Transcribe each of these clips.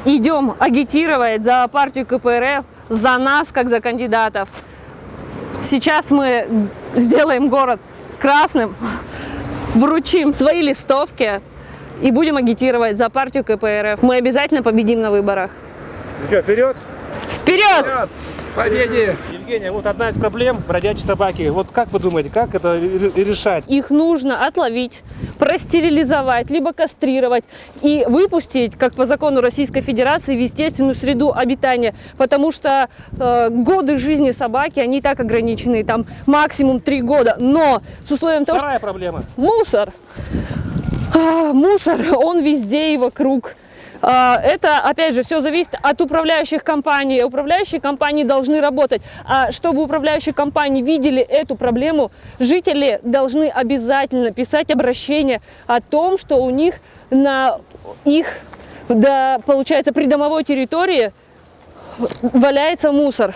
идем агитировать за партию КПРФ, за нас, как за кандидатов. Сейчас мы сделаем город красным, вручим свои листовки и будем агитировать за партию КПРФ. Мы обязательно победим на выборах. Ну что, вперед? Вперед! Вперед! Победе! Евгения, вот одна из проблем – бродячие собаки. Вот как вы думаете, как это решать? Их нужно отловить, простерилизовать, либо кастрировать и выпустить, как по закону Российской Федерации, в естественную среду обитания. Потому что годы жизни собаки, они и так ограничены, там максимум 3 года. Но с условием того, Вторая проблема. Мусор, он везде и вокруг. Это, опять же, все зависит от управляющих компаний. Управляющие компании должны работать. А чтобы управляющие компании видели эту проблему, жители должны обязательно писать обращение о том, что у них на их, получается, придомовой территории валяется мусор.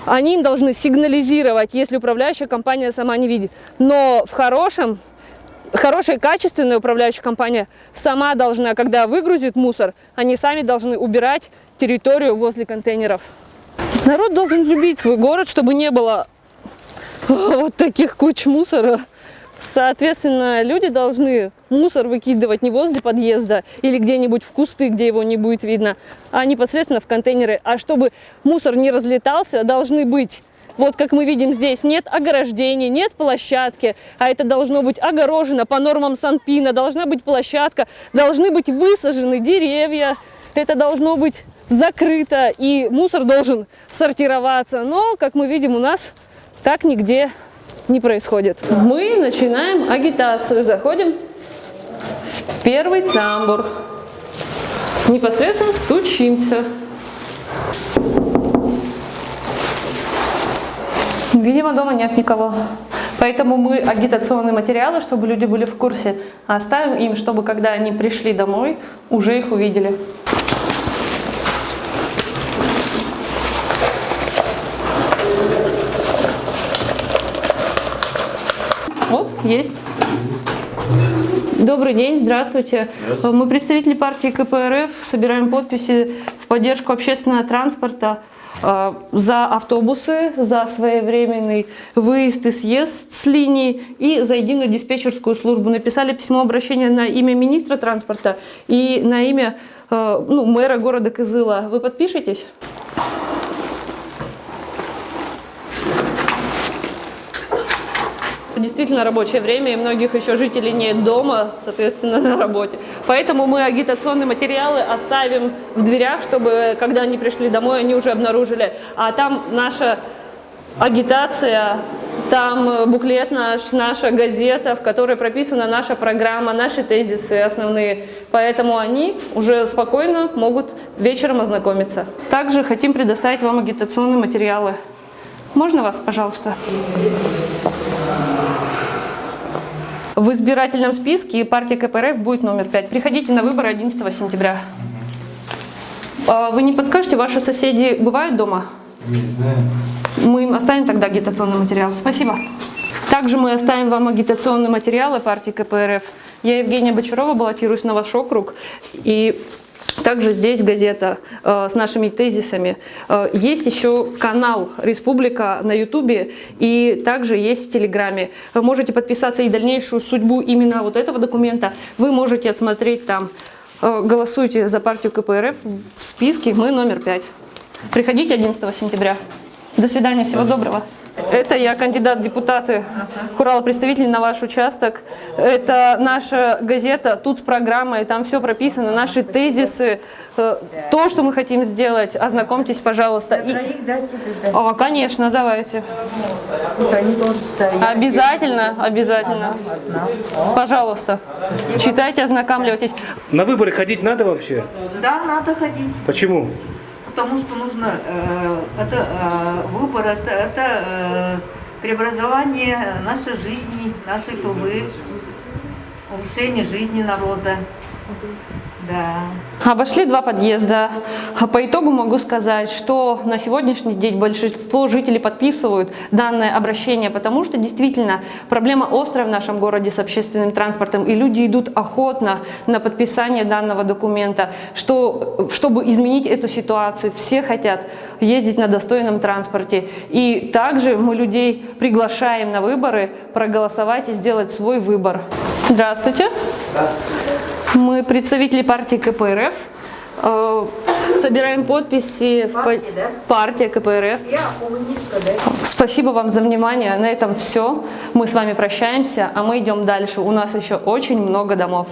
Они им должны сигнализировать, если управляющая компания сама не видит. Но в хорошая, качественная управляющая компания сама должна, когда выгрузит мусор, они сами должны убирать территорию возле контейнеров. Народ должен любить свой город, чтобы не было вот таких куч мусора. Соответственно, люди должны мусор выкидывать не возле подъезда или где-нибудь в кусты, где его не будет видно, а непосредственно в контейнеры. А чтобы мусор не разлетался, должны быть, вот как мы видим здесь, нет ограждений, нет площадки, а это должно быть огорожено по нормам Санпина, должна быть площадка, должны быть высажены деревья, это должно быть закрыто, и мусор должен сортироваться. Но, как мы видим, у нас так нигде не происходит. Мы начинаем агитацию, заходим в первый тамбур, непосредственно стучимся. Видимо, дома нет никого. Поэтому мы агитационные материалы, чтобы люди были в курсе, оставим им, чтобы когда они пришли домой, уже их увидели. Вот, есть. Добрый день, здравствуйте. Мы представители партии КПРФ, собираем подписи в поддержку общественного транспорта, за автобусы, за своевременный выезд и съезд с линии и за единую диспетчерскую службу. Написали письмо обращения на имя министра транспорта и на имя мэра города Кызыла. Вы подпишетесь? Действительно рабочее время, и многих еще жителей нет дома, соответственно, на работе. Поэтому мы агитационные материалы оставим в дверях, чтобы, когда они пришли домой, они уже обнаружили. А там наша агитация, там буклет наш, наша газета, в которой прописана наша программа, наши тезисы основные. Поэтому они уже спокойно могут вечером ознакомиться. Также хотим предоставить вам агитационные материалы. Можно вас, пожалуйста? В избирательном списке партия КПРФ будет номер 5. Приходите на выборы 11 сентября. Вы не подскажете, ваши соседи бывают дома? Не знаю. Мы им оставим тогда агитационный материал. Спасибо. Также мы оставим вам агитационные материалы партии КПРФ. Я Евгения Бочарова, баллотируюсь на ваш округ. И также здесь газета с нашими тезисами. Есть еще канал «Республика» на Ютубе и также есть в Телеграме. Вы можете подписаться и дальнейшую судьбу именно вот этого документа. Вы можете отсмотреть там. Голосуйте за партию КПРФ в списке. Мы номер 5. Приходите 11 сентября. До свидания. Всего доброго. Это я кандидат в депутаты Хурала, представитель на ваш участок. Это наша газета, тут с программой, там все прописано, наши тезисы, то, что мы хотим сделать. Ознакомьтесь, пожалуйста. Конечно, давайте. Обязательно, обязательно. Пожалуйста. Читайте, ознакомьтесь. На выборы ходить надо вообще? Да, надо ходить. Почему? Потому что нужно, выбор, это преобразование нашей жизни, нашей тулы, улучшение жизни народа. Да. Обошли 2 подъезда. По итогу могу сказать, что на сегодняшний день большинство жителей подписывают данное обращение, потому что действительно проблема острая в нашем городе с общественным транспортом, и люди идут охотно на подписание данного документа, чтобы изменить эту ситуацию. Все хотят ездить на достойном транспорте. И также мы людей приглашаем на выборы проголосовать и сделать свой выбор. Здравствуйте. Здравствуйте. Мы представители партии КПРФ. Собираем подписи Партии, да? партия КПРФ. Я коммунистка, да? Спасибо вам за внимание. На этом все. Мы с вами прощаемся, а мы идем дальше. У нас еще очень много домов.